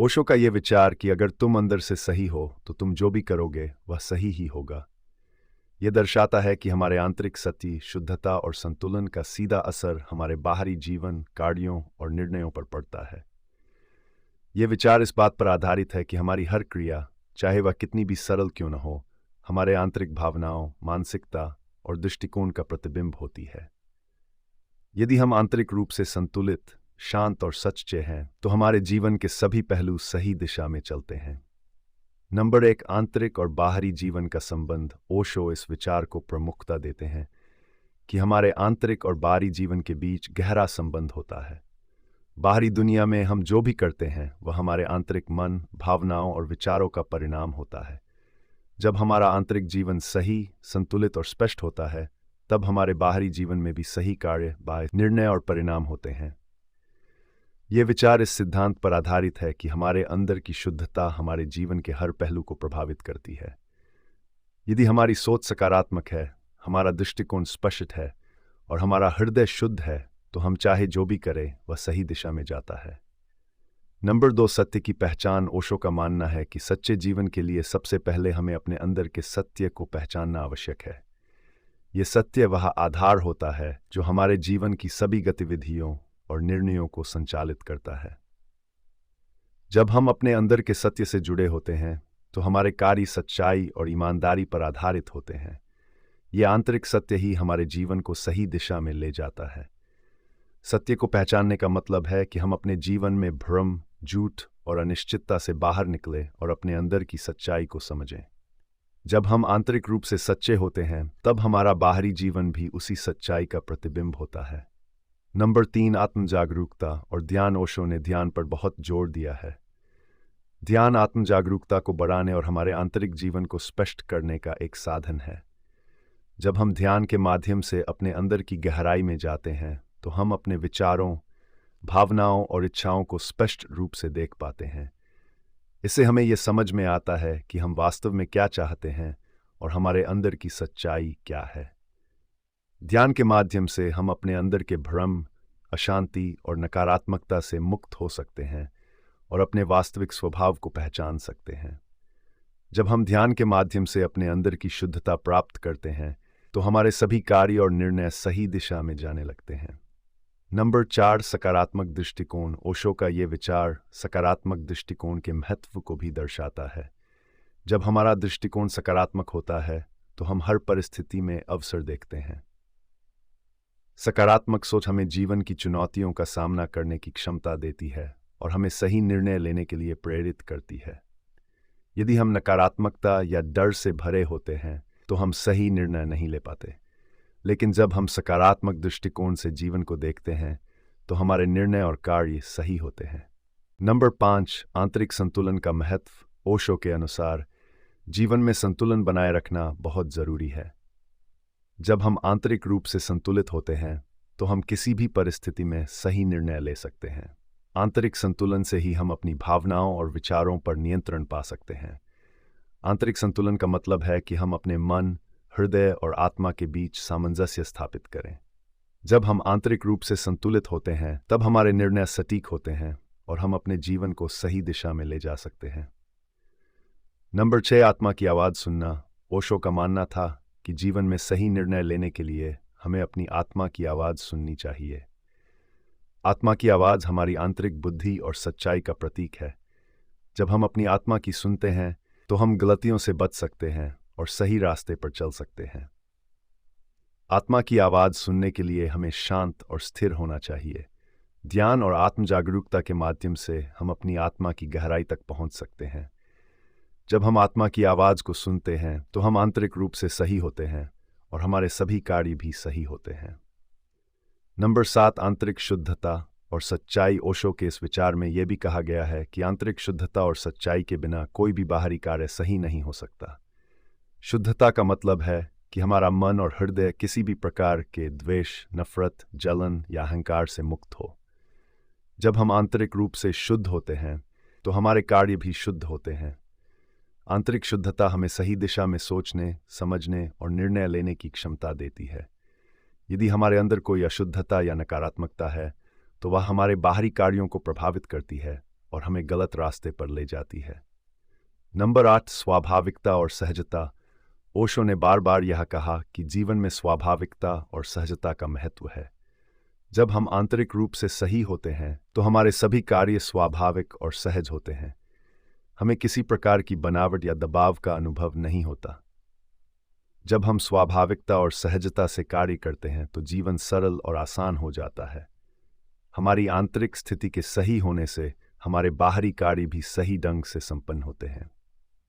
ओशो का ये विचार कि अगर तुम अंदर से सही हो तो तुम जो भी करोगे वह सही ही होगा, यह दर्शाता है कि हमारे आंतरिक सत्य, शुद्धता और संतुलन का सीधा असर हमारे बाहरी जीवन, कार्यों और निर्णयों पर पड़ता है। यह विचार इस बात पर आधारित है कि हमारी हर क्रिया, चाहे वह कितनी भी सरल क्यों न हो, हमारे आंतरिक भावनाओं, मानसिकता और दृष्टिकोण का प्रतिबिंब होती है। यदि हम आंतरिक रूप से संतुलित, शांत और सच्चे हैं, तो हमारे जीवन के सभी पहलू सही दिशा में चलते हैं। नंबर 1, आंतरिक और बाहरी जीवन का संबंध। ओशो इस विचार को प्रमुखता देते हैं कि हमारे आंतरिक और बाहरी जीवन के बीच गहरा संबंध होता है। बाहरी दुनिया में हम जो भी करते हैं वह हमारे आंतरिक मन, भावनाओं और विचारों का परिणाम होता है। जब हमारा आंतरिक जीवन सही, संतुलित और स्पष्ट होता है, तब हमारे बाहरी जीवन में भी सही कार्य, बाह्य निर्णय और परिणाम होते हैं। यह विचार इस सिद्धांत पर आधारित है कि हमारे अंदर की शुद्धता हमारे जीवन के हर पहलू को प्रभावित करती है। यदि हमारी सोच सकारात्मक है, हमारा दृष्टिकोण स्पष्ट है और हमारा हृदय शुद्ध है, तो हम चाहे जो भी करें वह सही दिशा में जाता है। नंबर 2, सत्य की पहचान। ओशो का मानना है कि सच्चे जीवन के लिए सबसे पहले हमें अपने अंदर के सत्य को पहचानना आवश्यक है। यह सत्य वह आधार होता है जो हमारे जीवन की सभी गतिविधियों और निर्णयों को संचालित करता है। जब हम अपने अंदर के सत्य से जुड़े होते हैं, तो हमारे कार्य सच्चाई और ईमानदारी पर आधारित होते हैं। यह आंतरिक सत्य ही हमारे जीवन को सही दिशा में ले जाता है। सत्य को पहचानने का मतलब है कि हम अपने जीवन में भ्रम, झूठ और अनिश्चितता से बाहर निकलें और अपने अंदर की सच्चाई को समझें। जब हम आंतरिक रूप से सच्चे होते हैं, तब हमारा बाहरी जीवन भी उसी सच्चाई का प्रतिबिंब होता है। नंबर 3, आत्म जागरूकता और ध्यान। ओशो ने ध्यान पर बहुत जोर दिया है। ध्यान आत्म जागरूकता को बढ़ाने और हमारे आंतरिक जीवन को स्पष्ट करने का एक साधन है। जब हम ध्यान के माध्यम से अपने अंदर की गहराई में जाते हैं, तो हम अपने विचारों, भावनाओं और इच्छाओं को स्पष्ट रूप से देख पाते हैं। इससे हमें यह समझ में आता है कि हम वास्तव में क्या चाहते हैं और हमारे अंदर की सच्चाई क्या है। ध्यान के माध्यम से हम अपने अंदर के भ्रम, अशांति और नकारात्मकता से मुक्त हो सकते हैं और अपने वास्तविक स्वभाव को पहचान सकते हैं। जब हम ध्यान के माध्यम से अपने अंदर की शुद्धता प्राप्त करते हैं, तो हमारे सभी कार्य और निर्णय सही दिशा में जाने लगते हैं। नंबर 4, सकारात्मक दृष्टिकोण। ओशो का ये विचार सकारात्मक दृष्टिकोण के महत्व को भी दर्शाता है। जब हमारा दृष्टिकोण सकारात्मक होता है, तो हम हर परिस्थिति में अवसर देखते हैं। सकारात्मक सोच हमें जीवन की चुनौतियों का सामना करने की क्षमता देती है और हमें सही निर्णय लेने के लिए प्रेरित करती है। यदि हम नकारात्मकता या डर से भरे होते हैं, तो हम सही निर्णय नहीं ले पाते। लेकिन जब हम सकारात्मक दृष्टिकोण से जीवन को देखते हैं, तो हमारे निर्णय और कार्य सही होते हैं। नंबर 5, आंतरिक संतुलन का महत्व। ओशो के अनुसार जीवन में संतुलन बनाए रखना बहुत जरूरी है। जब हम आंतरिक रूप से संतुलित होते हैं, तो हम किसी भी परिस्थिति में सही निर्णय ले सकते हैं। आंतरिक संतुलन से ही हम अपनी भावनाओं और विचारों पर नियंत्रण पा सकते हैं। आंतरिक संतुलन का मतलब है कि हम अपने मन, हृदय और आत्मा के बीच सामंजस्य स्थापित करें। जब हम आंतरिक रूप से संतुलित होते हैं, तब हमारे निर्णय सटीक होते हैं और हम अपने जीवन को सही दिशा में ले जा सकते हैं। नंबर 6, आत्मा की आवाज़ सुनना। ओशो का मानना था कि जीवन में सही निर्णय लेने के लिए हमें अपनी आत्मा की आवाज़ सुननी चाहिए। आत्मा की आवाज़ हमारी आंतरिक बुद्धि और सच्चाई का प्रतीक है। जब हम अपनी आत्मा की सुनते हैं, तो हम गलतियों से बच सकते हैं और सही रास्ते पर चल सकते हैं। आत्मा की आवाज़ सुनने के लिए हमें शांत और स्थिर होना चाहिए। ध्यान और आत्म जागरूकता के माध्यम से हम अपनी आत्मा की गहराई तक पहुंच सकते हैं। जब हम आत्मा की आवाज़ को सुनते हैं, तो हम आंतरिक रूप से सही होते हैं और हमारे सभी कार्य भी सही होते हैं। नंबर 7, आंतरिक शुद्धता और सच्चाई। ओशो के इस विचार में यह भी कहा गया है कि आंतरिक शुद्धता और सच्चाई के बिना कोई भी बाहरी कार्य सही नहीं हो सकता। शुद्धता का मतलब है कि हमारा मन और हृदय किसी भी प्रकार के द्वेष, नफरत, जलन या अहंकार से मुक्त हो। जब हम आंतरिक रूप से शुद्ध होते हैं, तो हमारे कार्य भी शुद्ध होते हैं। आंतरिक शुद्धता हमें सही दिशा में सोचने, समझने और निर्णय लेने की क्षमता देती है। यदि हमारे अंदर कोई अशुद्धता या नकारात्मकता है, तो वह हमारे बाहरी कार्यों को प्रभावित करती है और हमें गलत रास्ते पर ले जाती है। नंबर 8, स्वाभाविकता और सहजता। ओशो ने बार बार यह कहा कि जीवन में स्वाभाविकता और सहजता का महत्व है। जब हम आंतरिक रूप से सही होते हैं तो हमारे सभी कार्य स्वाभाविक और सहज होते हैं। हमें किसी प्रकार की बनावट या दबाव का अनुभव नहीं होता। जब हम स्वाभाविकता और सहजता से कार्य करते हैं तो जीवन सरल और आसान हो जाता है। हमारी आंतरिक स्थिति के सही होने से हमारे बाहरी कार्य भी सही ढंग से संपन्न होते हैं।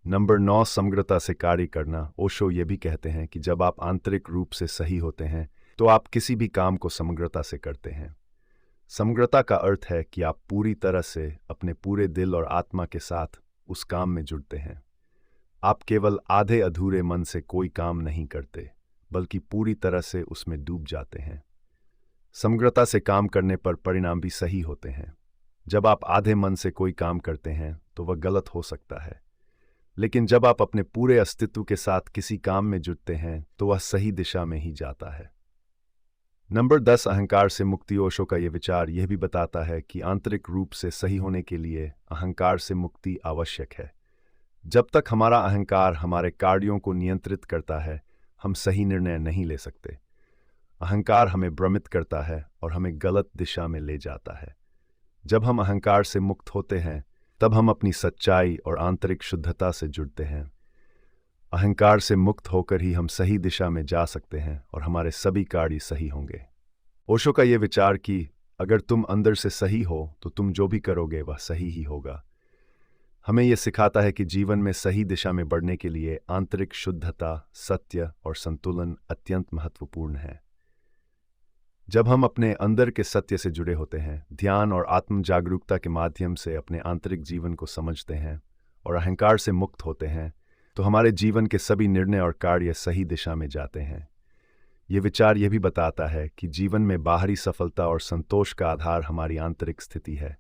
नंबर 9, समग्रता से कार्य करना। ओशो ये भी कहते हैं कि जब आप आंतरिक रूप से सही होते हैं तो आप किसी भी काम को समग्रता से करते हैं। समग्रता का अर्थ है कि आप पूरी तरह से अपने पूरे दिल और आत्मा के साथ उस काम में जुड़ते हैं। आप केवल आधे अधूरे मन से कोई काम नहीं करते, बल्कि पूरी तरह से उसमें डूब जाते हैं। समग्रता से काम करने पर परिणाम भी सही होते हैं। जब आप आधे मन से कोई काम करते हैं तो वह गलत हो सकता है, लेकिन जब आप अपने पूरे अस्तित्व के साथ किसी काम में जुटते हैं तो वह सही दिशा में ही जाता है। नंबर 10, अहंकार से मुक्ति। ओशो का यह विचार यह भी बताता है कि आंतरिक रूप से सही होने के लिए अहंकार से मुक्ति आवश्यक है। जब तक हमारा अहंकार हमारे कार्यों को नियंत्रित करता है, हम सही निर्णय नहीं ले सकते। अहंकार हमें भ्रमित करता है और हमें गलत दिशा में ले जाता है। जब हम अहंकार से मुक्त होते हैं तब हम अपनी सच्चाई और आंतरिक शुद्धता से जुड़ते हैं। अहंकार से मुक्त होकर ही हम सही दिशा में जा सकते हैं और हमारे सभी कार्य सही होंगे। ओशो का यह विचार कि अगर तुम अंदर से सही हो तो तुम जो भी करोगे वह सही ही होगा, हमें यह सिखाता है कि जीवन में सही दिशा में बढ़ने के लिए आंतरिक शुद्धता, सत्य और संतुलन अत्यंत महत्वपूर्ण है। जब हम अपने अंदर के सत्य से जुड़े होते हैं, ध्यान और आत्म जागरूकता के माध्यम से अपने आंतरिक जीवन को समझते हैं और अहंकार से मुक्त होते हैं, तो हमारे जीवन के सभी निर्णय और कार्य सही दिशा में जाते हैं। ये विचार यह भी बताता है कि जीवन में बाहरी सफलता और संतोष का आधार हमारी आंतरिक स्थिति है।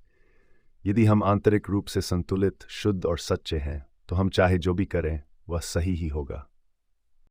यदि हम आंतरिक रूप से संतुलित, शुद्ध और सच्चे हैं, तो हम चाहे जो भी करें वह सही ही होगा।